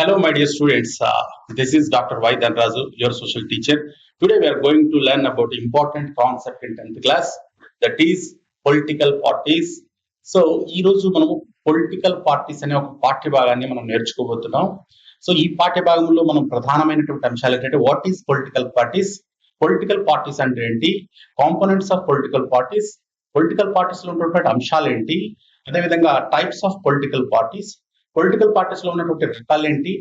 Hello, my dear students. This is Dr. Y. Dhanraju, your social teacher. Today, we are going to learn about important concept in 10th class, that is political parties. So ఈ రోజు మనము political parties అనే ఒక పాఠ్య భాగాన్ని మనం నేర్చుకోబోతున్నాం. So ఈ పాఠ్య భాగంలో మనం ప్రధానమైనటువంటి అంశాలు ఏంటంటే వాట్ ఈస్ పొలిటికల్ పార్టీస్ అంటే ఏంటి, కాంపోనెంట్స్ ఆఫ్ పొలిటికల్ పార్టీస్ లో ఉన్నటువంటి అంశాలు ఏంటి, అదేవిధంగా టైప్స్ ఆఫ్ పొలిటికల్ పార్టీస్ లో ఉన్నటువంటి రకాలు ఏంటి,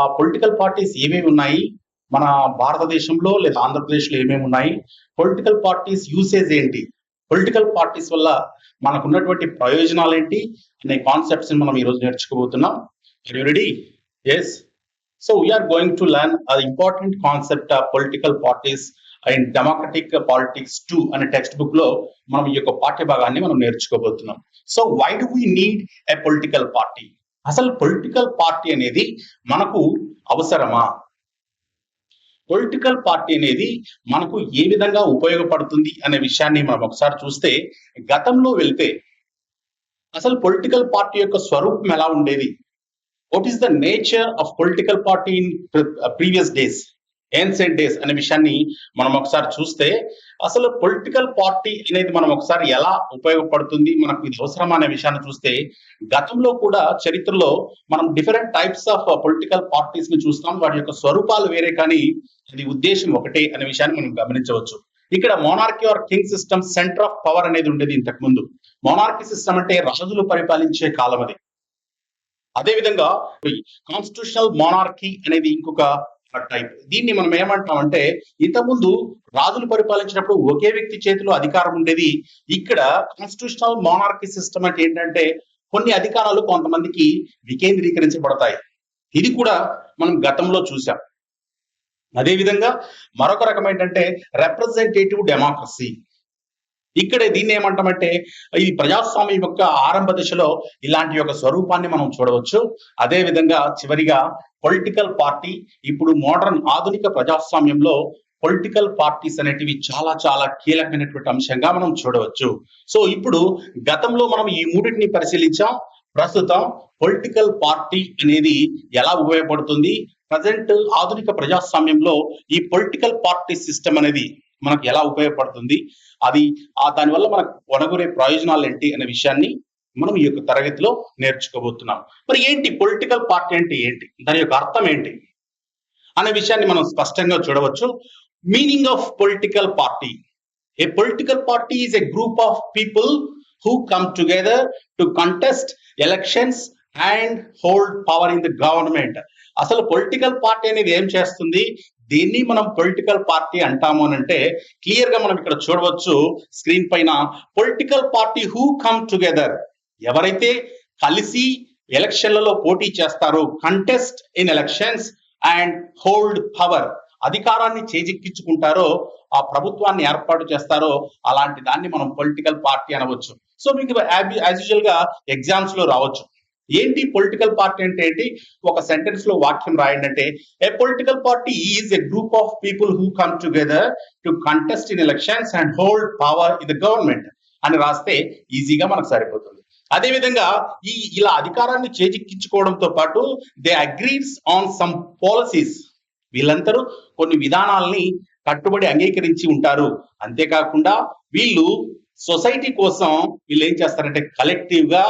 ఆ పొలిటికల్ పార్టీస్ ఏమేమి ఉన్నాయి, మన భారతదేశంలో లేదా ఆంధ్రప్రదేశ్లో ఏమేమి ఉన్నాయి, పొలిటికల్ పార్టీస్ యూసేజ్ ఏంటి, పొలిటికల్ పార్టీస్ వల్ల మనకు ఉన్నటువంటి ప్రయోజనాలు ఏంటి అనే కాన్సెప్ట్స్ మనం ఈ రోజు నేర్చుకోబోతున్నాం. Ready? Yes. So we are going to learn important concept of political parties and democratic politics 2 అనే టెక్స్ట్ బుక్ లో మనం ఈ యొక్క పాఠ్య భాగాన్ని మనం నేర్చుకోబోతున్నాం. So why do we need a political party? అసలు పొలిటికల్ పార్టీ అనేది మనకు అవసరమా? పొలిటికల్ పార్టీ అనేది మనకు ఏ విధంగా ఉపయోగపడుతుంది అనే విషయాన్ని మనం ఒకసారి చూస్తే, గతంలో వెళ్తే అసలు పొలిటికల్ పార్టీ యొక్క స్వరూపం ఎలా ఉండేది, what is the nature of political party in previous days, ancient days అనే విషయాన్ని మనం ఒకసారి చూస్తే, అసలు పొలిటికల్ పార్టీ అనేది మనం ఒకసారి ఎలా ఉపయోగపడుతుంది, మనకు ఇది అవసరమా అనే విషయాన్ని చూస్తే, గతంలో కూడా చరిత్రలో మనం different types of political parties ని చూస్తాం. వాటి యొక్క స్వరూపాలు వేరే కానీ అది ఉద్దేశం ఒకటే అనే విషయాన్ని మనం గమనించవచ్చు. ఇక్కడ monarchy or king system, centre of power అనేది ఉండేది ఇంతకు ముందు. మోనార్కీ సిస్టమ్ అంటే రాజులు పరిపాలించే కాలం అది. అదేవిధంగా కాన్స్టిట్యూషనల్ మోనార్కీ అనేది ఇంకొక టైప్. దీన్ని మనం ఏమంటామంటే, ఇంతకుముందు రాజులు పరిపాలించినప్పుడు ఒకే వ్యక్తి చేతిలో అధికారం ఉండేది. ఇక్కడ కాన్స్టిట్యూషనల్ మోనార్కీ సిస్టమ్ అంటే ఏంటంటే కొన్ని అధికారాలు కొంతమందికి వికేంద్రీకరించబడతాయి. ఇది కూడా మనం గతంలో చూసాం. అదేవిధంగా మరొక రకం ఏంటంటే రిప్రజెంటేటివ్ డెమోక్రసీ. ఇక్కడ దీన్ని ఏమంటామంటే, ఇది ప్రజాస్వామ్యం యొక్క ఆరంభ దశలో ఇలాంటి యొక్క స్వరూపాన్ని మనం చూడవచ్చు. అదే విధంగా చివరిగా పొలిటికల్ పార్టీ, ఇప్పుడు మోడర్న్ ఆధునిక ప్రజాస్వామ్యంలో పొలిటికల్ పార్టీస్ అనేటివి చాలా చాలా కీలకమైనటువంటి అంశంగా మనం చూడవచ్చు. సో ఇప్పుడు గతంలో మనం ఈ మూడింటిని పరిశీలించాం. ప్రస్తుతం పొలిటికల్ పార్టీ అనేది ఎలా ఉపయోగపడుతుంది, ప్రజెంట్ ఆధునిక ప్రజాస్వామ్యంలో ఈ పొలిటికల్ పార్టీ సిస్టమ్ అనేది మనకు ఎలా ఉపయోగపడుతుంది, అది దానివల్ల మనకు ఒనగూరే ప్రయోజనాలు ఏంటి అనే విషయాన్ని మనం ఈ యొక్క తరగతిలో నేర్చుకోబోతున్నాం. మరి ఏంటి పొలిటికల్ పార్టీ అంటే ఏంటి, దాని యొక్క అర్థం ఏంటి అనే విషయాన్ని మనం స్పష్టంగా చూడవచ్చు. Meaning of political party: A political party is a group of people who come together to contest elections and hold power in the government. అసలు పొలిటికల్ పార్టీ అనేది ఏం చేస్తుంది, దీన్ని మనం పొలిటికల్ పార్టీ అంటాము అని అంటే క్లియర్ గా మనం ఇక్కడ చూడవచ్చు స్క్రీన్ పైన. Political party who come together, ఎవరైతే కలిసి ఎలక్షన్లలో పోటీ చేస్తారో, contest in elections and hold power, అధికారాన్ని చేజిక్కించుకుంటారో, ఆ ప్రభుత్వాన్ని ఏర్పాటు చేస్తారో, అలాంటి దాన్ని మనం పొలిటికల్ పార్టీ అనవచ్చు. సో మీకు యాజ్ యూజువల్ గా ఎగ్జామ్స్ లో రావచ్చు, ఏంటి పొలిటికల్ పార్టీ అంటే ఏంటి, ఒక సెంటెన్స్ లో వాక్యం రాయండి అంటే, a political party is a group of people who come together to contest in elections and hold power in the government అని రాస్తే ఈజీగా మనకు సరిపోతుంది. అదేవిధంగా ఇలా అధికారాన్ని చేజిక్కించుకోవడంతో పాటు they agrees on some policies, వీళ్ళందరూ కొన్ని విధానాలని కట్టుబడి అంగీకరించి ఉంటారు. అంతేకాకుండా వీళ్ళు సొసైటీ కోసం వీళ్ళు ఏం చేస్తారంటే కలెక్టివ్ గా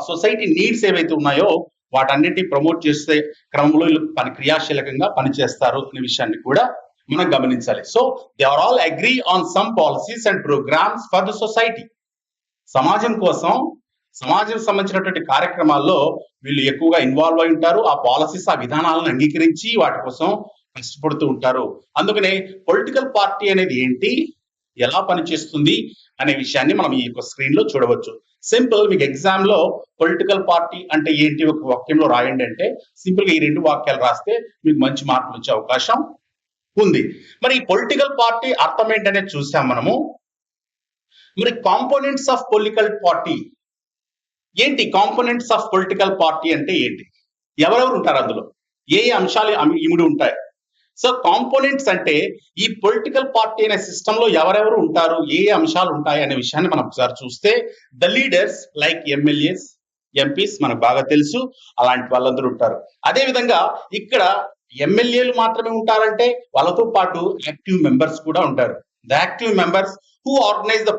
సొసైటీ నీడ్స్ ఏవైతే ఉన్నాయో వాటన్నిటిని ప్రమోట్ చేసే క్రమంలో వీళ్ళు క్రియాశీలకంగా పనిచేస్తారు అనే విషయాన్ని కూడా మనం గమనించాలి. So they are all agree on some policies and programmes for the society. సమాజం కోసం, సమాజం సంబంధించినటువంటి కార్యక్రమాల్లో వీళ్ళు ఎక్కువగా ఇన్వాల్వ్ అయి ఉంటారు. ఆ పాలసీస్, ఆ విధానాలను అంగీకరించి వాటి కోసం కష్టపడుతూ ఉంటారు. అందుకనే పొలిటికల్ పార్టీ అనేది ఏంటి, ఎలా పనిచేస్తుంది అనే విషయాన్ని మనం ఈ యొక్క స్క్రీన్ లో చూడవచ్చు. సింపుల్, మీకు ఎగ్జామ్ లో పొలిటికల్ పార్టీ అంటే ఏంటి ఒక వాక్యంలో రాయండి అంటే సింపుల్ గా ఈ 2 వాక్యాలు రాస్తే మీకు మంచి మార్కులు వచ్చే అవకాశం ఉంది. మరి ఈ పొలిటికల్ పార్టీ అర్థం ఏంటనేది చూసాం మనము. మరి కాంపోనెంట్స్ ఆఫ్ పొలిటికల్ పార్టీ ఏంటి, కాంపోనెంట్స్ ఆఫ్ పొలిటికల్ పార్టీ అంటే ఏంటి, ఎవరెవరు ఉంటారు అందులో, ఏ అంశాలు ఇమిడి ఉంటాయి. సో కాంపోనెంట్స్ అంటే ఈ పొలిటికల్ పార్టీ అనే సిస్టమ్ లో ఎవరెవరు ఉంటారు, ఏ అంశాలు ఉంటాయి అనే విషయాన్ని మనం ఒకసారి చూస్తే, the leaders like MLAs, MPs మనకు బాగా తెలుసు, అలాంటి వాళ్ళందరూ ఉంటారు. అదే విధంగా ఇక్కడ ఎమ్మెల్యేలు మాత్రమే ఉంటారంటే వాళ్ళతో పాటు యాక్టివ్ మెంబర్స్ కూడా ఉంటారు. The active members who organise the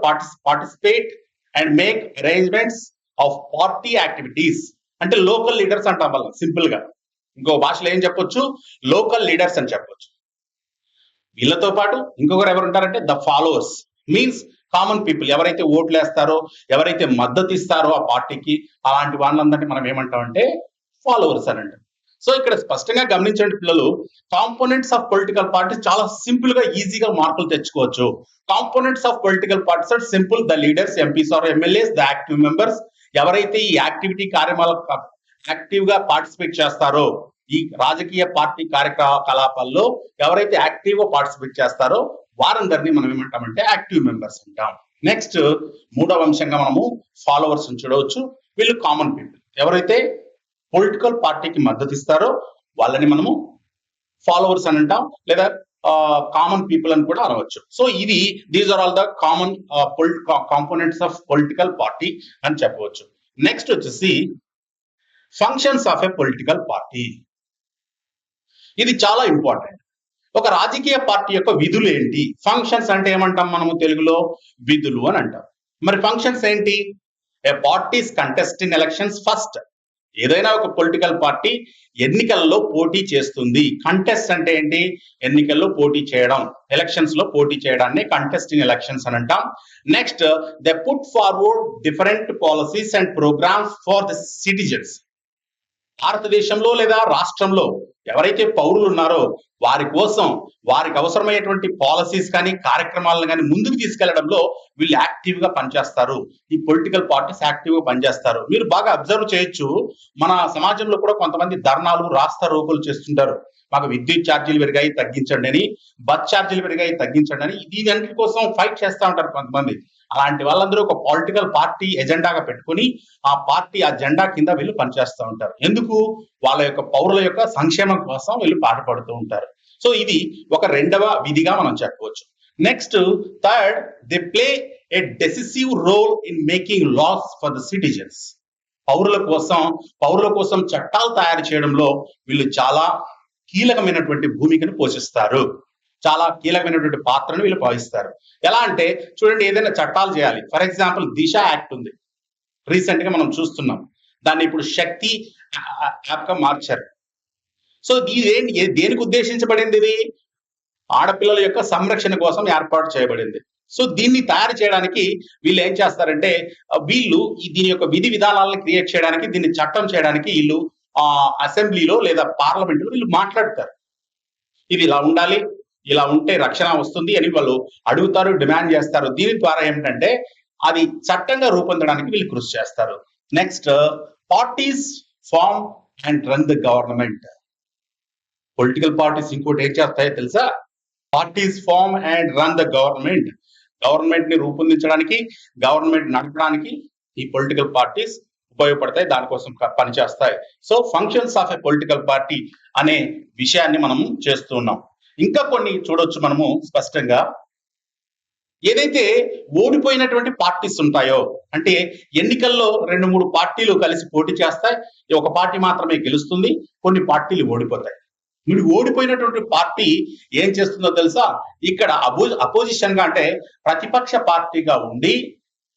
participate and make arrangements of party activities. అంటే లోకల్ లీడర్స్ అంటాం వాళ్ళం సింపుల్ గా. ఇంకో భాషలో ఏం చెప్పొచ్చు, లోకల్ లీడర్స్ అని చెప్పొచ్చు. వీళ్ళతో పాటు ఇంకొకరు ఎవరు ఉంటారంటే the followers, means common people, ఎవరైతే ఓట్లు వేస్తారో, ఎవరైతే మద్దతు ఇస్తారో ఆ పార్టీకి, అలాంటి వాళ్ళందరినీ మనం ఏమంటామంటే ఫాలోవర్స్ అని అంటాం. సో ఇక్కడ స్పష్టంగా గమనించండి పిల్లలు, కాంపోనెంట్స్ ఆఫ్ పొలిటికల్ పార్టీస్ చాలా సింపుల్ గా ఈజీగా మార్కులు తెచ్చుకోవచ్చు. Components of political parties are simple, the leaders, MPs or MLAs, the active members, ఎవరైతే ఈ యాక్టివిటీ కార్యక్రమాలకు యాక్టివ్ గా పార్టిసిపేట్ చేస్తారో, ఈ రాజకీయ పార్టీ కార్యకలాపాల్లో ఎవరైతే యాక్టివ్ గా పార్టిసిపేట్ చేస్తారో వారందరినీ మనం ఏమంటామంటే యాక్టివ్ మెంబర్స్ అంటాం. నెక్స్ట్ మూడవ అంశంగా మనము ఫాలోవర్స్ చూడవచ్చు. వీళ్ళు కామన్ పీపుల్, ఎవరైతే పొలిటికల్ పార్టీకి మద్దతు ఇస్తారో వాళ్ళని మనము ఫాలోవర్స్ అని అంటాం, లేదా కామన్ పీపుల్ అని కూడా అనవచ్చు. సో ఇది these are all the common components of political party అని చెప్పవచ్చు. నెక్స్ట్ వచ్చేసి functions of a political party. ఇది చాలా ఇంపార్టెంట్. ఒక రాజకీయ పార్టీ యొక్క విధులు ఏంటి? ఫంక్షన్స్ అంటే ఏమంటాం మనము తెలుగులో? విధులు అని అంటాం. మరి ఫంక్షన్స్ ఏంటి? A parties contest in elections first. ఏదైనా ఒక పొలిటికల్ పార్టీ ఎన్నికల్లో పోటీ చేస్తుంది. కంటెస్ట్ అంటే ఏంటి? ఎన్నికల్లో పోటీ చేయడం, ఎలక్షన్స్ లో పోటీ చేయడాన్ని కంటెస్ట్ ఇన్ ఎలక్షన్స్ అని అంటాం. Next, they put forward different policies and programmes for the citizens. భారతదేశంలో లేదా రాష్ట్రంలో ఎవరైతే పౌరులు ఉన్నారో వారి కోసం, వారికి అవసరమైనటువంటి పాలసీస్ కానీ కార్యక్రమాలను కానీ ముందుకు తీసుకెళ్లడంలో వీళ్ళు యాక్టివ్ గా పనిచేస్తారు. ఈ పొలిటికల్ పార్టీస్ యాక్టివ్ గా పనిచేస్తారు. మీరు బాగా అబ్జర్వ్ చేయొచ్చు, మన సమాజంలో కూడా కొంతమంది ధర్నాలు, రాస్తా రోకోలు చేస్తుంటారు. మాకు విద్యుత్ ఛార్జీలు పెరిగాయి తగ్గించండి అని, బస్ ఛార్జీలు పెరిగాయి తగ్గించండి అని, దీని కోసం ఫైట్ చేస్తూ ఉంటారు కొంతమంది. అలాంటి వాళ్ళందరూ ఒక పొలిటికల్ పార్టీ ఎజెండాగా పెట్టుకుని ఆ పార్టీ ఆ జెండా కింద వీళ్ళు పనిచేస్తూ ఉంటారు. ఎందుకు? వాళ్ళ యొక్క పౌరుల యొక్క సంక్షేమం కోసం వీళ్ళు పాటుపడుతూ ఉంటారు. సో ఇది ఒక రెండవ విధిగా మనం చెప్పవచ్చు. Next, third, they play a decisive role in making laws for the citizens. పౌరుల కోసం చట్టాలు తయారు చేయడంలో వీళ్ళు చాలా కీలకమైనటువంటి భూమికను పోషిస్తారు. చాలా కీలకమైనటువంటి పాత్రను వీళ్ళు భావిస్తారు. ఎలా అంటే చూడండి, ఏదైనా చట్టాలు చేయాలి, ఫర్ ఎగ్జాంపుల్ దిశ యాక్ట్ ఉంది, రీసెంట్ గా మనం చూస్తున్నాం. దాన్ని ఇప్పుడు శక్తి యాప్ గా మార్చారు. సో దేనికి ఉద్దేశించబడింది? ఇది ఆడపిల్లల యొక్క సంరక్షణ కోసం ఏర్పాటు చేయబడింది. సో దీన్ని తయారు చేయడానికి వీళ్ళు ఏం చేస్తారంటే, వీళ్ళు దీని యొక్క విధి విధానాలను క్రియేట్ చేయడానికి, దీన్ని చట్టం చేయడానికి వీళ్ళు అసెంబ్లీలో లేదా పార్లమెంట్లో వీళ్ళు మాట్లాడతారు. ఇది ఇలా ఉండాలి, ఇలా ఉంటే రక్షణ వస్తుంది అని వాళ్ళు అడుగుతారు, డిమాండ్ చేస్తారు. దీని ద్వారా ఏమిటంటే అది చట్టంగా రూపొందడానికి వీళ్ళు కృషి చేస్తారు. Next, parties form and run the government. Political parties ఇంకోటి ఏం చేస్తాయో తెలుసా? Parties form and run the government. Government ని రూపొందించడానికి, గవర్నమెంట్ నడపడానికి ఈ పొలిటికల్ పార్టీస్ ఉపయోగపడతాయి, దానికోసం పనిచేస్తాయి. So functions of a political party అనే విషయాన్ని మనము చేస్తున్నాం. ఇంకా కొన్ని చూడొచ్చు మనము స్పష్టంగా. ఏదైతే ఓడిపోయినటువంటి పార్టీస్ ఉంటాయో, అంటే ఎన్నికల్లో 2-3 పార్టీలు కలిసి పోటీ చేస్తాయి, ఒక పార్టీ మాత్రమే గెలుస్తుంది, కొన్ని పార్టీలు ఓడిపోతాయి. మీరు ఓడిపోయినటువంటి పార్టీ ఏం చేస్తుందో తెలుసా? ఇక్కడ అపోజిషన్ గా, అంటే ప్రతిపక్ష పార్టీగా ఉండి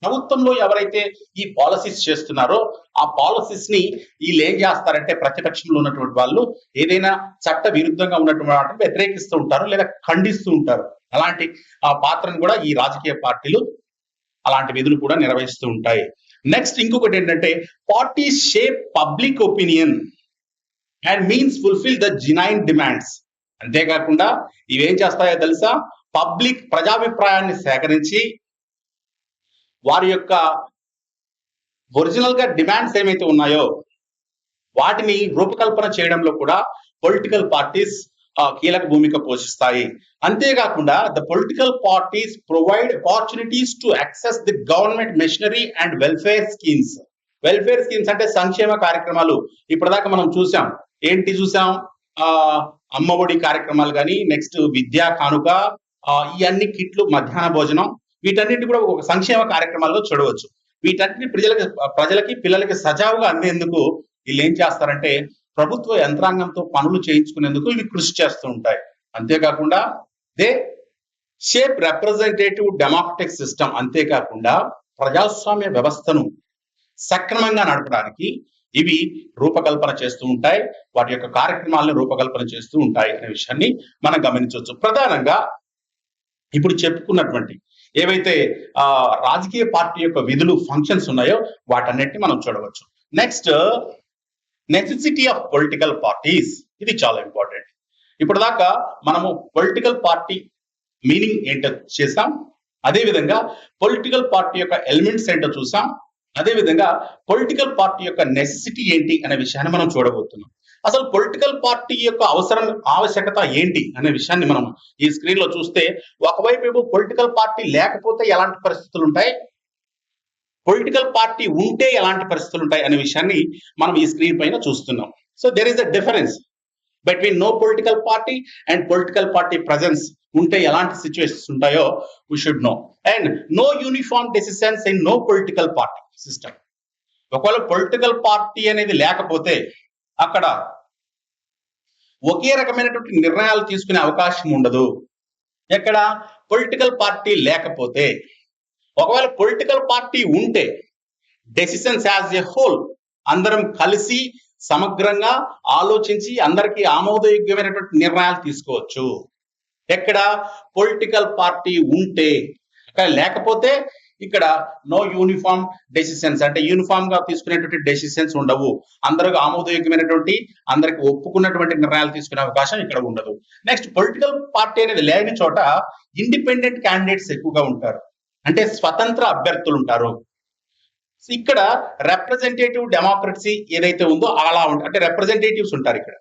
ప్రభుత్వంలో ఎవరైతే ఈ పాలసీస్ చేస్తున్నారో ఆ పాలసీస్ ని వీళ్ళు ఏం చేస్తారంటే, ప్రతిపక్షంలో ఉన్నటువంటి వాళ్ళు ఏదైనా చట్ట విరుద్ధంగా ఉన్నటువంటి వాటిని వ్యతిరేకిస్తూ ఉంటారు లేదా ఖండిస్తూ ఉంటారు. అలాంటి ఆ పాత్రను కూడా ఈ రాజకీయ పార్టీలు అలాంటి విధులు కూడా నిర్వహిస్తూ ఉంటాయి. నెక్స్ట్ ఇంకొకటి ఏంటంటే, parties shape public opinion and means fulfil the genuine demands. అంతేకాకుండా ఇవేం చేస్తాయో తెలుసా? ప్రజాభిప్రాయాన్ని సేకరించి వారి యొక్క ఒరిజినల్ గా డిమాండ్స్ ఏమైతే ఉన్నాయో వాటిని రూపకల్పన చేయడంలో కూడా పొలిటికల్ పార్టీస్ కీలక భూమిక పోషిస్తాయి. అంతేకాకుండా the political parties provide opportunities to access the government machinery and welfare schemes. Welfare schemes అంటే సంక్షేమ కార్యక్రమాలు. ఇప్పటిదాకా మనం చూసాం, అమ్మఒడి కార్యక్రమాలు కానీ, నెక్స్ట్ విద్యా కానుక, ఈ అన్ని కిట్లు, మధ్యాహ్న భోజనం, వీటన్నిటి కూడా ఒక సంక్షేమ కార్యక్రమాల్లో చూడవచ్చు. వీటన్నిటి ప్రజలకి పిల్లలకి సజావుగా అందేందుకు వీళ్ళు ఏం చేస్తారంటే ప్రభుత్వ యంత్రాంగంతో పనులు చేయించుకునేందుకు ఇవి కృషి చేస్తూ ఉంటాయి. అంతేకాకుండా they shape representative democratic system, అంతేకాకుండా ప్రజాస్వామ్య వ్యవస్థను సక్రమంగా నడపడానికి ఇవి రూపకల్పన చేస్తూ ఉంటాయి, వాటి యొక్క కార్యక్రమాలను రూపకల్పన చేస్తూ ఉంటాయి అనే విషయాన్ని మనం గమనించవచ్చు. ప్రధానంగా ఇప్పుడు చెప్పుకున్నటువంటి ఏవైతే రాజకీయ పార్టీ యొక్క విధులు ఫంక్షన్స్ ఉన్నాయో వాటన్నిటిని మనం చూడవచ్చు. Next, necessity of political parties, ఇది చాలా ఇంపార్టెంట్. ఇప్పుడు దాకా మనము పొలిటికల్ పార్టీ మీనింగ్ ఏంటో చేసాం, అదేవిధంగా పొలిటికల్ పార్టీ యొక్క ఎలిమెంట్స్ ఏంటో చూసాం, అదేవిధంగా పొలిటికల్ పార్టీ యొక్క నెసెసిటీ ఏంటి అనే విషయాన్ని మనం చూడబోతున్నాం. అసలు పొలిటికల్ పార్టీ యొక్క ఆవశ్యకత ఏంటి అనే విషయాన్ని మనం ఈ స్క్రీన్ లో చూస్తే, ఒకవైపు ఏమో పొలిటికల్ పార్టీ లేకపోతే ఎలాంటి పరిస్థితులు ఉంటాయి, పొలిటికల్ పార్టీ ఉంటే ఎలాంటి పరిస్థితులు ఉంటాయి అనే విషయాన్ని మనం ఈ స్క్రీన్ పైన చూస్తున్నాం. So there is a difference between no political party and political party presence ఉంటే ఎలాంటి సిచ్యువేషన్స్ ఉంటాయో we should know. And no uniform decisions in no political party system. ఒకవేళ పొలిటికల్ పార్టీ అనేది లేకపోతే అక్కడ ఒకే రకమైనటువంటి నిర్ణయాలు తీసుకునే అవకాశం ఉండదు. ఎక్కడ పొలిటికల్ పార్టీ లేకపోతే, ఒకవేళ పొలిటికల్ పార్టీ ఉంటే డెసిషన్స్ యాజ్ ఎ హోల్ అందరం కలిసి సమగ్రంగా ఆలోచించి అందరికీ ఆమోదయోగ్యమైనటువంటి నిర్ణయాలు తీసుకోవచ్చు. ఎక్కడ పొలిటికల్ పార్టీ ఉంటే, అక్కడ లేకపోతే ఇక్కడ నో యూనిఫామ్ డెసిషన్స్, అంటే యూనిఫామ్ గా తీసుకునేటువంటి డెసిషన్స్ ఉండవు, అందరికి ఆమోదయోగ్యమైనటువంటి అందరికి ఒప్పుకున్నటువంటి నిర్ణయాలు తీసుకునే అవకాశం ఇక్కడ ఉండదు. నెక్స్ట్, పొలిటికల్ పార్టీ అనేది లేని చోట ఇండిపెండెంట్ క్యాండిడేట్స్ ఎక్కువగా ఉంటారు, అంటే స్వతంత్ర అభ్యర్థులు ఉంటారు. ఇక్కడ రిప్రజెంటేటివ్ డెమోక్రసీ ఏదైతే ఉందో అలా ఉంటుంది, అంటే రిప్రజెంటేటివ్స్ ఉంటారు. ఇక్కడ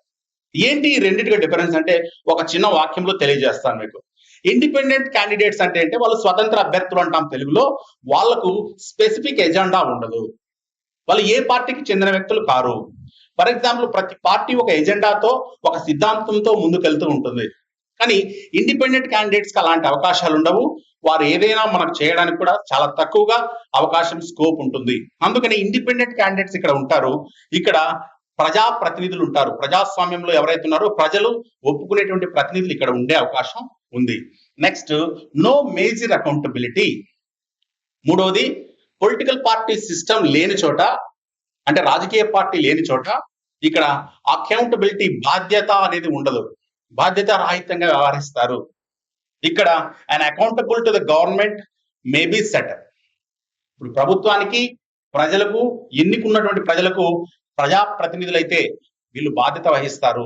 ఏంటి ఈ రెండింటిగా డిఫరెన్స్ అంటే ఒక చిన్న వాక్యంలో తెలియజేస్తాను మీకు. ఇండిపెండెంట్ క్యాండిడేట్స్ అంటే వాళ్ళు స్వతంత్ర అభ్యర్థులు అంటాం తెలుగులో. వాళ్లకు స్పెసిఫిక్ ఎజెండా ఉండదు, వాళ్ళు ఏ పార్టీకి చెందిన వ్యక్తులు కారు. ఫర్ ఎగ్జాంపుల్, ప్రతి పార్టీ ఒక ఎజెండాతో ఒక సిద్ధాంతంతో ముందుకెళ్తూ ఉంటుంది. కానీ ఇండిపెండెంట్ క్యాండిడేట్స్ కి అలాంటి అవకాశాలు ఉండవు. వారు ఏదైనా మనకు చేయడానికి కూడా చాలా తక్కువగా అవకాశం, స్కోప్ ఉంటుంది. అందుకని ఇండిపెండెంట్ క్యాండిడేట్స్ ఇక్కడ ఉంటారు. ఇక్కడ ప్రజా ప్రతినిధులు ఉంటారు. ప్రజాస్వామ్యంలో ఎవరైతే ఉన్నారో ప్రజలు ఒప్పుకునేటువంటి ప్రతినిధులు ఇక్కడ ఉండే అవకాశం ఉంది. Next, no major accountability. మూడవది, పొలిటికల్ పార్టీ సిస్టమ్ లేని చోట, అంటే రాజకీయ పార్టీ లేని చోట ఇక్కడ అకౌంటబిలిటీ, బాధ్యత అనేది ఉండదు, బాధ్యత రాహిత్యంగా వ్యవహరిస్తారు. ఇక్కడ and accountable to the government may be setup. ఇప్పుడు ప్రభుత్వానికి, ప్రజలకు, ఎన్నికున్నటువంటి ప్రజలకు ప్రజా ప్రతినిధులైతే వీళ్ళు బాధ్యత వహిస్తారు.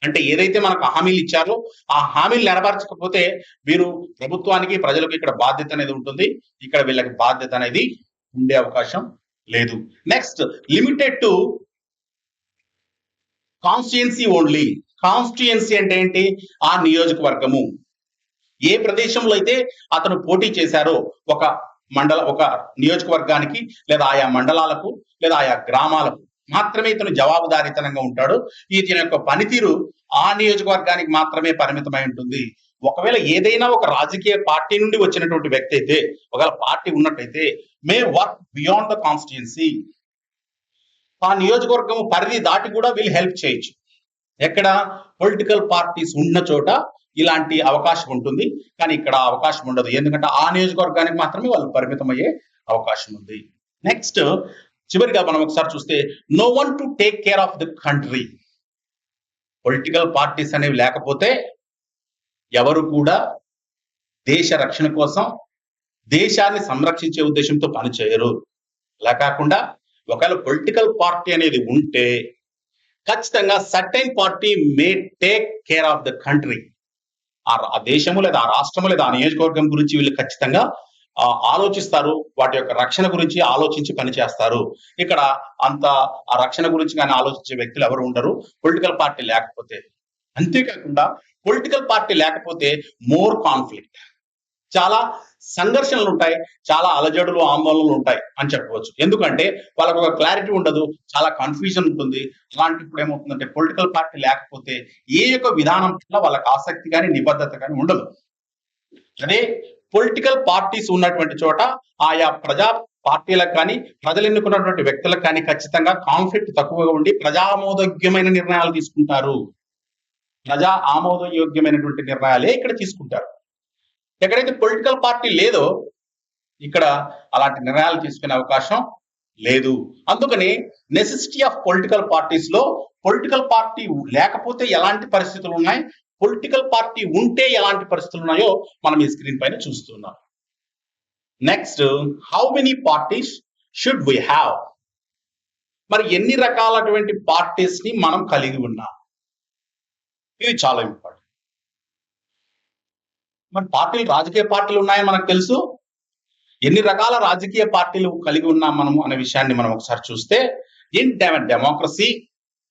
అంటే ఏదైతే మనకు హామీలు ఇచ్చారో ఆ హామీలు నెరవేర్చకపోతే వీరు ప్రభుత్వానికి, ప్రజలకు ఇక్కడ బాధ్యత అనేది ఉంటుంది. ఇక్కడ వీళ్ళకి బాధ్యత అనేది ఉండే అవకాశం లేదు. Next, limited to constituency only. Constituency అంటే ఏంటి? ఆ నియోజకవర్గము, ఏ ప్రదేశంలో అయితే అతను పోటీ చేశారో ఒక నియోజకవర్గానికి లేదా ఆయా మండలాలకు లేదా ఆయా గ్రామాలకు మాత్రమే ఇతను జవాబుదారీతనంగా ఉంటాడు. ఇతని యొక్క పనితీరు ఆ నియోజకవర్గానికి మాత్రమే పరిమితమై ఉంటుంది. ఒకవేళ ఏదైనా ఒక రాజకీయ పార్టీ నుండి వచ్చినటువంటి వ్యక్తి అయితే, ఒకవేళ పార్టీ ఉన్నట్టయితే, మే వర్క్ బియాండ్ ద కాన్స్టిట్యుయెన్సీ, ఆ నియోజకవర్గం పరిధి దాటి కూడా వీళ్ళు హెల్ప్ చేయొచ్చు. ఎక్కడ పొలిటికల్ పార్టీస్ ఉన్న చోట ఇలాంటి అవకాశం ఉంటుంది, కానీ ఇక్కడ అవకాశం ఉండదు. ఎందుకంటే ఆ నియోజకవర్గానికి మాత్రమే వాళ్ళు పరిమితం అయ్యే అవకాశం ఉంది. నెక్స్ట్, చివరిగా మనం ఒకసారి చూస్తే, no one to take care of the country. Political parties అనేవి లేకపోతే ఎవరు కూడా దేశ రక్షణ కోసం, దేశాన్ని సంరక్షించే ఉద్దేశంతో పనిచేయరు. అలా కాకుండా ఒకవేళ పొలిటికల్ పార్టీ అనేది ఉంటే ఖచ్చితంగా certain party may take care of the country. ఆ దేశము లేదా ఆ రాష్ట్రము లేదా ఆ నియోజకవర్గం గురించి వీళ్ళు ఖచ్చితంగా ఆలోచిస్తారు, వాటి యొక్క రక్షణ గురించి ఆలోచించి పనిచేస్తారు. ఇక్కడ అంత ఆ రక్షణ గురించి కానీ ఆలోచించే వ్యక్తులు ఎవరు ఉండరు పొలిటికల్ పార్టీ లేకపోతే. అంతేకాకుండా పొలిటికల్ పార్టీ లేకపోతే మోర్ కాన్ఫ్లిక్ట్, చాలా సంఘర్షణలు ఉంటాయి, చాలా అలజడులు, ఆందోళనలు ఉంటాయి అని చెప్పవచ్చు. ఎందుకంటే వాళ్ళకు ఒక క్లారిటీ ఉండదు, చాలా కన్ఫ్యూజన్ ఉంటుంది. అలాంటిప్పుడు ఏమవుతుందంటే పొలిటికల్ పార్టీ లేకపోతే ఏ యొక్క విధానం పట్ల వాళ్ళకి ఆసక్తి కానీ నిబద్ధత కానీ ఉండదు. అదే పొలిటికల్ పార్టీస్ ఉన్నటువంటి చోట ఆయా ప్రజా పార్టీలకు కానీ ప్రజలు ఎన్నుకున్నటువంటి వ్యక్తులకు కానీ ఖచ్చితంగా కాన్ఫ్లిక్ట్ తక్కువగా ఉండి ప్రజామోదయోగ్యమైన నిర్ణయాలు తీసుకుంటారు. ప్రజా ఆమోదయోగ్యమైనటువంటి నిర్ణయాలే ఇక్కడ తీసుకుంటారు. ఎక్కడైతే పొలిటికల్ పార్టీ లేదో ఇక్కడ అలాంటి నిర్ణయాలు తీసుకునే అవకాశం లేదు. అందుకని నెసెసిటీ ఆఫ్ పొలిటికల్ పార్టీస్ లో పొలిటికల్ పార్టీ లేకపోతే ఎలాంటి పరిస్థితులు ఉన్నాయి, పొలిటికల్ పార్టీ ఉంటే ఎలాంటి పరిస్థితులు ఉన్నాయో మనం ఈ స్క్రీన్ పైన చూస్తున్నాం. Next, how many parties should we have? మరి ఎన్ని రకాలటువంటి పార్టీస్ ని మనం కలిగి ఉన్నాం? ఇది చాలా ఇంపార్టెంట్. మరి పార్టీలు, రాజకీయ పార్టీలు ఉన్నాయని మనకు తెలుసు. ఎన్ని రకాల రాజకీయ పార్టీలు కలిగి ఉన్నాం మనము అనే విషయాన్ని మనం ఒకసారి చూస్తే, in democracy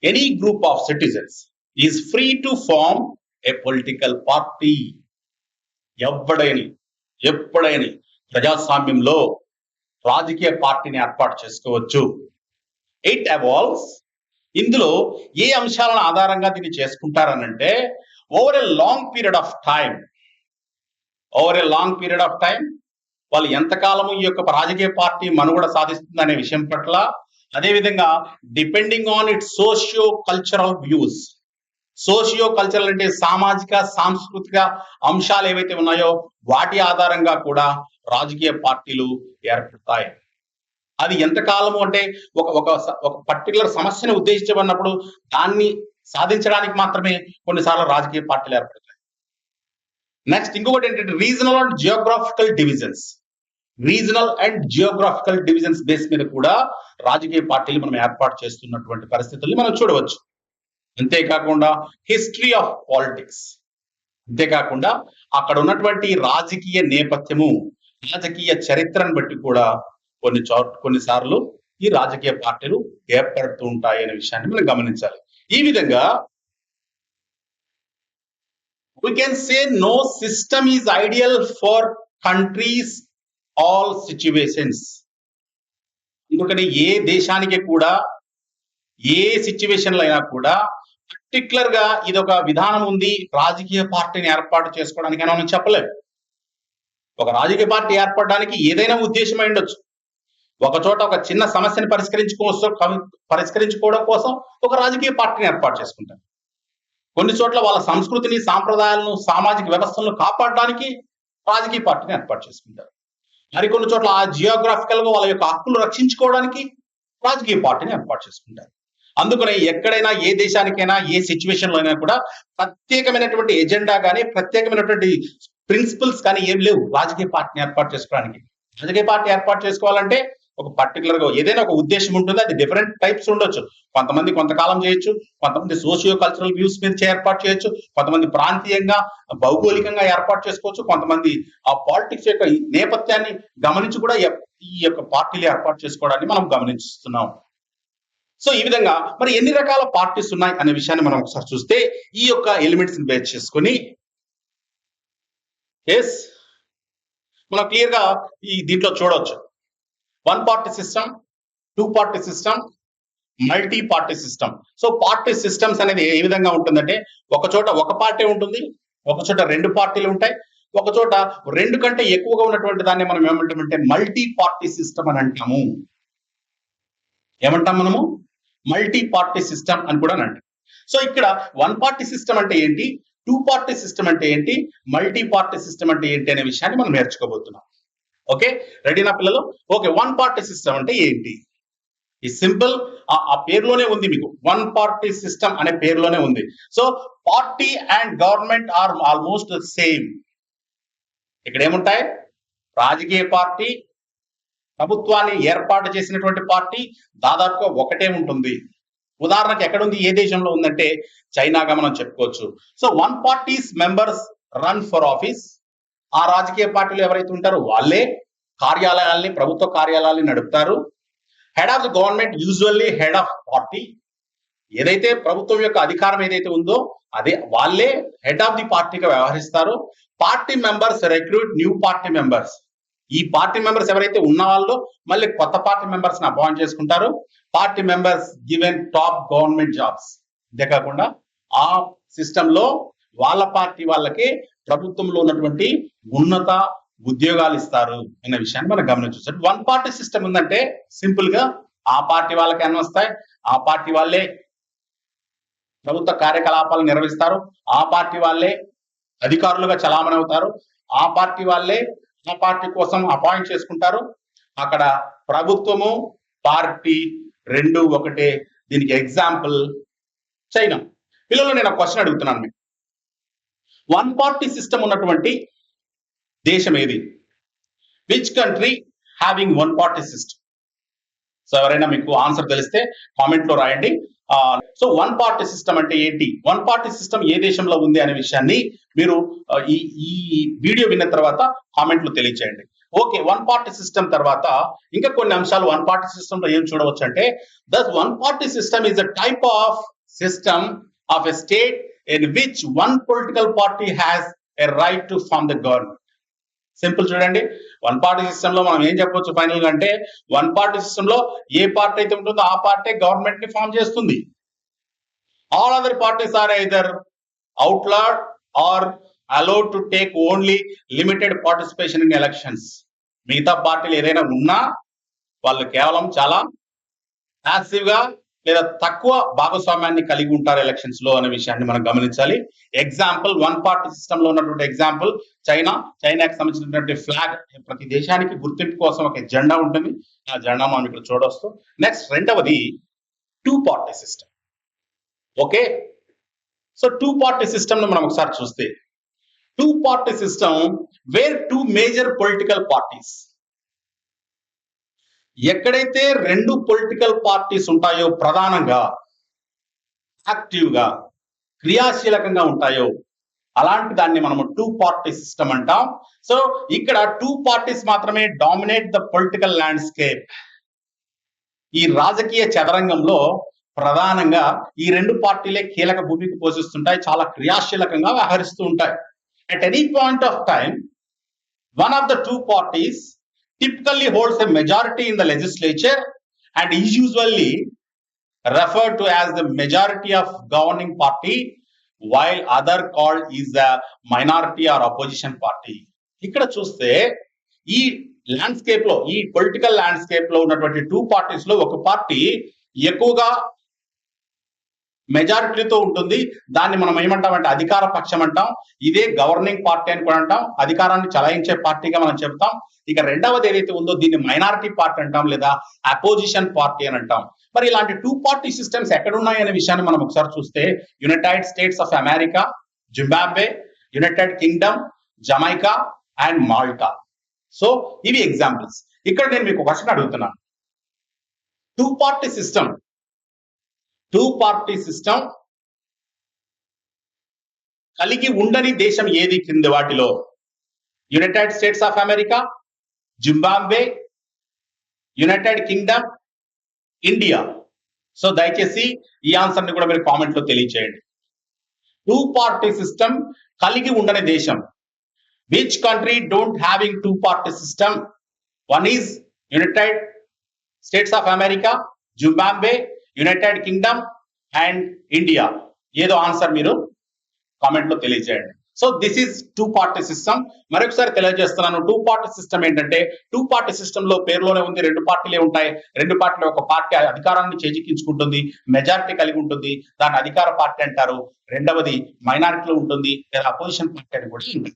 any group of citizens is free to form a political party. ఎప్పుడైనా ప్రజాస్వామ్యంలో రాజకీయ పార్టీని ఏర్పాటు చేసుకోవచ్చు. ఇట్ ఎవాల్వ్స్, ఇందులో ఏ అంశాలను ఆధారంగా దీన్ని చేసుకుంటారనంటే, over a long period of time వాళ్ళు ఎంతకాలము ఈ యొక్క రాజకీయ పార్టీ మనుగడ సాధిస్తుంది అనే విషయం పట్ల, అదేవిధంగా depending on it's socio cultural views. Socio cultural అంటే సామాజిక సాంస్కృతిక అంశాలు ఏవైతే ఉన్నాయో వాటి ఆధారంగా కూడా రాజకీయ పార్టీలు ఏర్పడతాయి. అది ఎంతకాలము అంటే ఒక పర్టికులర్ సమస్యను ఉద్దేశించబడినప్పుడు దాన్ని సాధించడానికి మాత్రమే కొన్నిసార్లు రాజకీయ పార్టీలు ఏర్పడతాయి. నెక్స్ట్ ఇంకొకటి ఏంటంటే regional and geographical divisions base మీద కూడా రాజకీయ పార్టీలు మనం ఏర్పాటు చేస్తున్నటువంటి పరిస్థితుల్ని మనం చూడవచ్చు. అంతేకాకుండా హిస్టరీ ఆఫ్ పాలిటిక్స్, అంతేకాకుండా అక్కడ ఉన్నటువంటి రాజకీయ నేపథ్యము, రాజకీయ చరిత్రను బట్టి కూడా కొన్నిసార్లు ఈ రాజకీయ పార్టీలు ఏర్పడుతూ ఉంటాయి అనే విషయాన్ని మనం గమనించాలి. ఈ విధంగా we can say no system is ideal for countries all situations. ఎందుకని ఏ దేశానికి కూడా ఏ సిచ్యువేషన్లో అయినా కూడా పర్టికులర్ గా ఇది ఒక విధానం ఉంది రాజకీయ పార్టీని ఏర్పాటు చేసుకోవడానికి అని మనం చెప్పలేము. ఒక రాజకీయ పార్టీ ఏర్పడడానికి ఏదైనా ఉద్దేశం అయి ఉండొచ్చు. ఒక చోట ఒక చిన్న సమస్యను పరిష్కరించుకోవడం కోసం ఒక రాజకీయ పార్టీని ఏర్పాటు చేసుకుంటారు. కొన్ని చోట్ల వాళ్ళ సంస్కృతిని, సాంప్రదాయాలను, సామాజిక వ్యవస్థలను కాపాడడానికి రాజకీయ పార్టీని ఏర్పాటు చేసుకుంటారు. మరికొన్ని చోట్ల ఆ జియోగ్రాఫికల్ గా వాళ్ళ యొక్క హక్కులు రక్షించుకోవడానికి రాజకీయ పార్టీని ఏర్పాటు చేసుకుంటారు. అందుకనే ఎక్కడైనా ఏ దేశానికైనా ఏ సిచ్యువేషన్ లో అయినా కూడా ప్రత్యేకమైనటువంటి ఎజెండా కానీ ప్రత్యేకమైనటువంటి ప్రిన్సిపల్స్ కానీ ఏం లేవు రాజకీయ పార్టీని ఏర్పాటు చేసుకోవడానికి. రాజకీయ పార్టీ ఏర్పాటు చేసుకోవాలంటే ఒక పర్టికులర్ గా ఏదైనా ఒక ఉద్దేశం ఉంటుంది. అది డిఫరెంట్ టైప్స్ ఉండొచ్చు. కొంతమంది కొంతకాలం చేయొచ్చు, కొంతమంది సోషియో కల్చరల్ వ్యూస్ మీద ఏర్పాటు చేయొచ్చు, కొంతమంది ప్రాంతీయంగా భౌగోళికంగా ఏర్పాటు చేసుకోవచ్చు, కొంతమంది ఆ పాలిటిక్స్ యొక్క నేపథ్యాన్ని గమనించి కూడా ఈ యొక్క పార్టీలు ఏర్పాటు చేసుకోవడాన్ని మనం గమనిస్తున్నాం. సో ఈ విధంగా మరి ఎన్ని రకాల పార్టీస్ ఉన్నాయి అనే విషయాన్ని మనం ఒకసారి చూస్తే, ఈ యొక్క ఎలిమెంట్స్ ని బేస్ చేసుకుని మనం క్లియర్ గా ఈ దీంట్లో చూడవచ్చు. 1 party system, 2 party system, multi party system. So party systems అనేది ఏ విధంగా ఉంటుందంటే, ఒక చోట ఒక పార్టీ ఉంటుంది, ఒక చోట 2 పార్టీలు ఉంటాయి, ఒక చోట 2 కంటే ఎక్కువగా ఉన్నటువంటి దాన్ని మనం ఏమంటామంటే మల్టీ పార్టీ సిస్టమ్ అని అంటాము. ఏమంటాం మనము? మల్టీ పార్టీ సిస్టమ్ అని కూడా అంటాం. సో ఇక్కడ 1 party సిస్టమ్ అంటే ఏంటి, 2 party సిస్టమ్ అంటే ఏంటి, మల్టీ పార్టీ సిస్టమ్ అంటే ఏంటి అనే విషయాన్ని మనం నేర్చుకోబోతున్నాం. ఓకే, రెడీనా పిల్లలు? ఓకే, 1 party సిస్టమ్ అంటే ఏంటి? ఈ సింపుల్ ఆ పేరులోనే ఉంది, మీకు 1 party సిస్టమ్ అనే పేరులోనే ఉంది. So party and government are almost same. ఇక్కడ ఏముంటాయి? రాజకీయ పార్టీ, ప్రభుత్వాన్ని ఏర్పాటు చేసినటువంటి పార్టీ దాదాపుగా ఒకటే ఉంటుంది. ఉదాహరణకు ఎక్కడుంది, ఏ దేశంలో ఉందంటే చైనాగా మనం చెప్పుకోవచ్చు. So 1 party's members run for office. ఆ రాజకీయ పార్టీలు ఎవరైతే ఉంటారో వాళ్ళే కార్యాలయాల్ని, ప్రభుత్వ కార్యాలయాల్ని నడుపుతారు. Head of the government usually head of party. ఏదైతే ప్రభుత్వం యొక్క అధికారం ఏదైతే ఉందో అదే వాళ్ళే హెడ్ ఆఫ్ ది పార్టీగా వ్యవహరిస్తారు. Party members recruit new party members. ఈ పార్టీ మెంబర్స్ ఎవరైతే ఉన్న వాళ్ళు మళ్ళీ కొత్త పార్టీ మెంబర్స్ ని అపాయింట్ చేసుకుంటారు. Party members given top government jobs. అంతేకాకుండా ఆ సిస్టమ్ లో వాళ్ళ పార్టీ వాళ్ళకి ప్రభుత్వంలో ఉన్నటువంటి ఉన్నత ఉద్యోగాలు ఇస్తారు అనే విషయాన్ని మనం గమనించవచ్చు. వన్ పార్టీ సిస్టమ్ ఉందంటే సింపుల్ గా ఆ పార్టీ వాళ్ళకి అన్ని వస్తాయి, ఆ పార్టీ వాళ్ళే ప్రభుత్వ కార్యకలాపాలు నిర్వహిస్తారు, ఆ పార్టీ వాళ్ళే అధికారులుగా చలామణి అవుతారు, ఆ పార్టీ వాళ్ళే ఆ పార్టీ కోసం అపాయింట్ చేసుకుంటారు. అక్కడ ప్రభుత్వము పార్టీ రెండు ఒకటే. దీనికి ఎగ్జాంపుల్ చైనా. పిల్లలు నేను ఒక క్వశ్చన్ అడుగుతున్నాను మీకు. వన్ పార్టీ సిస్టమ్ ఉన్నటువంటి దేశం ఏది? Which country having one party system? So ఎవరైనా మీకు ఆన్సర్ తెలిస్తే కామెంట్ లో రాయండి. సో వన్ పార్టీ సిస్టమ్ అంటే ఏంటి, వన్ పార్టీ సిస్టమ్ ఏ దేశంలో ఉంది అనే విషయాన్ని మీరు ఈ వీడియో విన్న తర్వాత కామెంట్ లో తెలియచేయండి. ఓకే, వన్ పార్టీ సిస్టమ్ తర్వాత ఇంకా కొన్ని అంశాలు వన్ పార్టీ సిస్టమ్ లో ఏం చూడవచ్చు అంటే, thus one party system is a type of system of a state in which one political party has a right to form the government. Simple చూడండి, one party system లో మనం ఏం చెప్పొచ్చు final గా అంటే, వన్ పార్టీ సిస్టమ్ లో ఏ party అయితే ఉంటుందో ఆ పార్టీ గవర్నమెంట్ ని ఫామ్ చేస్తుంది. All other parties are either outlawed or allowed to take only limited participation in elections. మిగతా పార్టీలు ఏదైనా ఉన్నా వాళ్ళు కేవలం చాలా ప్యాసివ్ గా లేదా తక్కువ భాగస్వామ్యాన్ని కలిగి ఉంటారు ఎలక్షన్స్ లో అనే విషయాన్ని మనం గమనించాలి. ఎగ్జాంపుల్ వన్ పార్టీ సిస్టమ్ లో ఉన్నటువంటి ఎగ్జాంపుల్ చైనాకి సంబంధించినటువంటి ఫ్లాగ్, ప్రతి దేశానికి గుర్తింపు కోసం ఒక జెండా ఉంటుంది, ఆ జెండా మనం ఇక్కడ చూడవచ్చు. నెక్స్ట్ రెండవది two party system. Okay, so two party system మనం ఒకసారి చూస్తే, two party system wear two major political parties, ఎక్కడైతే రెండు పొలిటికల్ పార్టీస్ ఉంటాయో ప్రధానంగా యాక్టివ్ గా క్రియాశీలకంగా ఉంటాయో అలాంటి దాన్ని మనము టూ పార్టీ సిస్టమ్ అంటాం. సో ఇక్కడ టూ పార్టీస్ మాత్రమే డామినేట్ ద పొలిటికల్ ల్యాండ్స్కేప్. ఈ రాజకీయ చదరంగంలో ప్రధానంగా ఈ రెండు పార్టీలే కీలక భూమికి పోషిస్తుంటాయి, చాలా క్రియాశీలకంగా వ్యవహరిస్తూ ఉంటాయి. At any point of time, one of the two parties typically holds a majority in the legislature and is usually referred to as the majority of governing party, while other called is the minority or opposition party. ఇక్కడ చూస్తే ఈ landscape లో, ఈ political landscape లో ఉన్నటువంటి two parties లో ఒక party ఎక్కువగా మెజారిటీతో ఉంటుంది, దాన్ని మనం ఏమంటామంటే అధికార పక్షం అంటాం. ఇదే గవర్నింగ్ పార్టీ అని కూడా అంటాం, అధికారాన్ని చలాయించే పార్టీగా మనం చెప్తాం. ఇక రెండవది ఏదైతే ఉందో దీన్ని మైనారిటీ పార్టీ అంటాం లేదా అపోజిషన్ పార్టీ అని అంటాం. మరి ఇలాంటి టూ పార్టీ సిస్టమ్స్ ఎక్కడున్నాయి అనే విషయాన్ని మనం ఒకసారి చూస్తే, United states of America, Zimbabwe, United Kingdom, Jamaica and Malta. So ఇవి ఎగ్జాంపుల్స్. ఇక్కడ నేను మీకు క్వశ్చన్ అడుగుతున్నాను, టూ పార్టీ సిస్టమ్ కలిగి ఉండని దేశం ఏది కింది వాటిలో? United states of America, Zimbabwe, United Kingdom, India. So దయచేసి ఈ ఆన్సర్ ని కూడా మీరు కామెంట్ లో తెలియచేయండి. టూ పార్టీ సిస్టమ్ కలిగి ఉండని దేశం. Which country don't having two party system? One is United states of America, Zimbabwe, United Kingdom and India. ఏదో ఆన్సర్ మీరు కామెంట్ లో తెలియజేయండి. So this is two party system. మరొకసారి తెలియజేస్తున్నాను, టూ పార్టీ సిస్టమ్ ఏంటంటే, టూ పార్టీ సిస్టమ్ లో పేరులోనే ఉంది, రెండు పార్టీలే ఉంటాయి. రెండు పార్టీలు, ఒక పార్టీ అధికారాన్ని చేజిక్కించుకుంటుంది, మెజారిటీ కలిగి ఉంటుంది, దాన్ని అధికార పార్టీ అంటారు. రెండవది మైనారిటీలో ఉంటుంది లేదా అపోజిషన్ పార్టీ అని కూడా ఉంటుంది.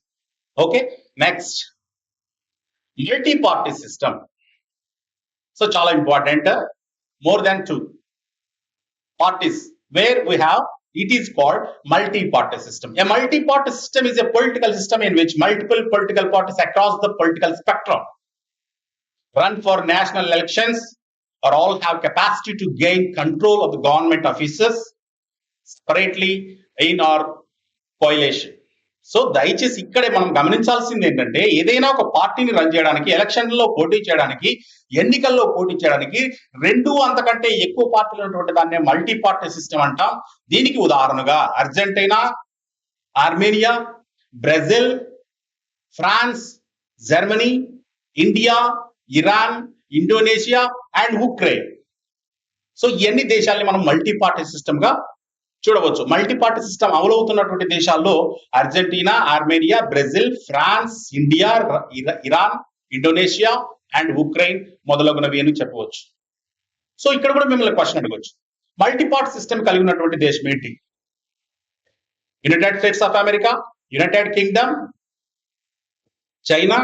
Okay, next multi party system. So చాలా important. more than two parties where we have, it is called multi-party system. A multi-party system is a political system in which multiple political parties across the political spectrum run for national elections or all have capacity to gain control of the government offices separately in or coalition. So దయచేసి ఇక్కడే మనం గమనించాల్సింది ఏంటంటే, ఏదైనా ఒక పార్టీని run చేయడానికి, ఎలక్షన్లో పోటీ చేయడానికి, ఎన్నికల్లో పోటీ చేయడానికి రెండు అంతకంటే ఎక్కువ పార్టీలు ఉన్నటువంటి దాన్ని మల్టీ పార్టీ సిస్టమ్ అంటాం. దీనికి ఉదాహరణగా Argentina, Armenia, Brazil, France, Germany, India, Iran, Indonesia and Ukraine. So ఎన్ని దేశాలని మనం మల్టీ పార్టీ సిస్టమ్ గా చూడవచ్చు. మల్టీ పార్టీ సిస్టమ్ అమలు అవుతున్నటువంటి దేశాల్లో Argentina, Armenia, Brazil, France, India, Iran, Indonesia and Ukraine మొదలగునవి అని చెప్పవచ్చు. సో ఇక్కడ కూడా మిమ్మల్ని క్వశ్చన్ అడగవచ్చు, మల్టీ పార్టీ సిస్టమ్ కలిగి ఉన్నటువంటి దేశం ఏంటి? United states of America, United Kingdom, China,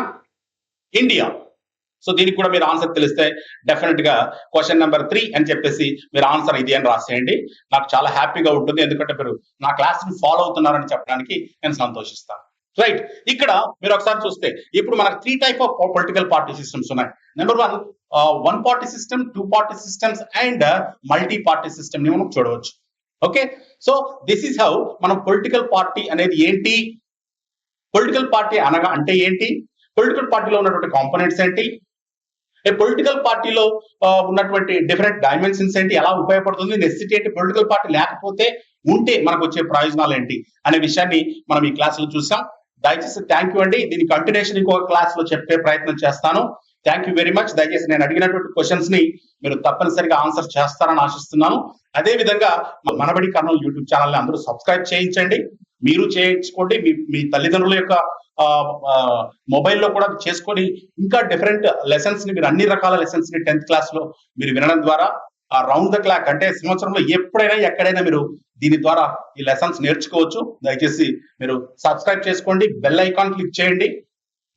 India. So దీనికి కూడా మీరు ఆన్సర్ తెలిస్తే డెఫినెట్ గా క్వశ్చన్ నెంబర్ 3 అని చెప్పేసి మీరు ఆన్సర్ ఇది అని రాసేయండి. నాకు చాలా హ్యాపీగా ఉంటుంది, ఎందుకంటే మీరు నా క్లాస్ ని ఫాలో అవుతున్నారని చెప్పడానికి నేను సంతోషిస్తాను. రైట్, ఇక్కడ మీరు ఒకసారి చూస్తే ఇప్పుడు మనకు 3 type of political party systems ఉన్నాయి. Number 1 1 party system, 2 party systems and multi party system ని మనం చూడవచ్చు. Okay, so this is how మనం పొలిటికల్ పార్టీ అనేది ఏంటి, పొలిటికల్ పార్టీ అనగా అంటే ఏంటి, పొలిటికల్ పార్టీలో ఉన్నటువంటి కాంపోనెంట్స్ ఏంటి, పొలిటికల్ పార్టీలో ఉన్నటువంటి డిఫరెంట్ డైమెన్షన్స్ ఏంటి, ఎలా ఉపయోగపడుతుంది, నెసెసిటీ ఏంటి, పొలిటికల్ పార్టీ లేకపోతే ఉంటే మనకు వచ్చే ప్రయోజనాలు ఏంటి అనే విషయాన్ని మనం ఈ క్లాస్ లో చూసాం. దయచేసి థ్యాంక్ యూ అండి. దీని కంటిన్యూషన్ ఇంకొక క్లాస్ లో చెప్పే ప్రయత్నం చేస్తాను. Thank you very much. దయచేసి నేను అడిగినటువంటి క్వశ్చన్స్ ని మీరు తప్పనిసరిగా ఆన్సర్ చేస్తారని ఆశిస్తున్నాను. అదే విధంగా మనబడి కర్నూలు యూట్యూబ్ ఛానల్ ని అందరూ సబ్స్క్రైబ్ చేయించండి, మీరు చేయించుకోండి, మీ తల్లిదండ్రుల యొక్క మొబైల్లో కూడా చేసుకొని ఇంకా డిఫరెంట్ లెసన్స్ ని, మీరు అన్ని రకాల లెసన్స్ ని 10th క్లాస్ లో మీరు వినడం ద్వారా రౌండ్ ద క్లాక్ అంటే సంవత్సరంలో ఎప్పుడైనా ఎక్కడైనా మీరు దీని ద్వారా ఈ లెసన్స్ నేర్చుకోవచ్చు. దయచేసి మీరు సబ్స్క్రైబ్ చేసుకోండి, బెల్ ఐకాన్ క్లిక్ చేయండి.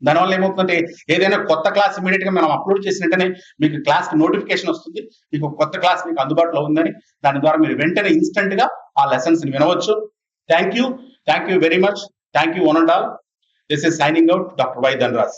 దానివల్ల ఏమవుతుందంటే ఏదైనా కొత్త క్లాస్ ఇమీడియట్ గా మనం అప్లోడ్ చేసిన వెంటనే మీకు క్లాస్ కి నోటిఫికేషన్ వస్తుంది, మీకు కొత్త క్లాస్ మీకు అందుబాటులో ఉందని. దాని ద్వారా మీరు వెంటనే ఇన్స్టెంట్ గా ఆ లెసన్స్ ని వినవచ్చు. Thank you very much. Thank you one and all. This is signing out, Dr. Y. Dhanraj.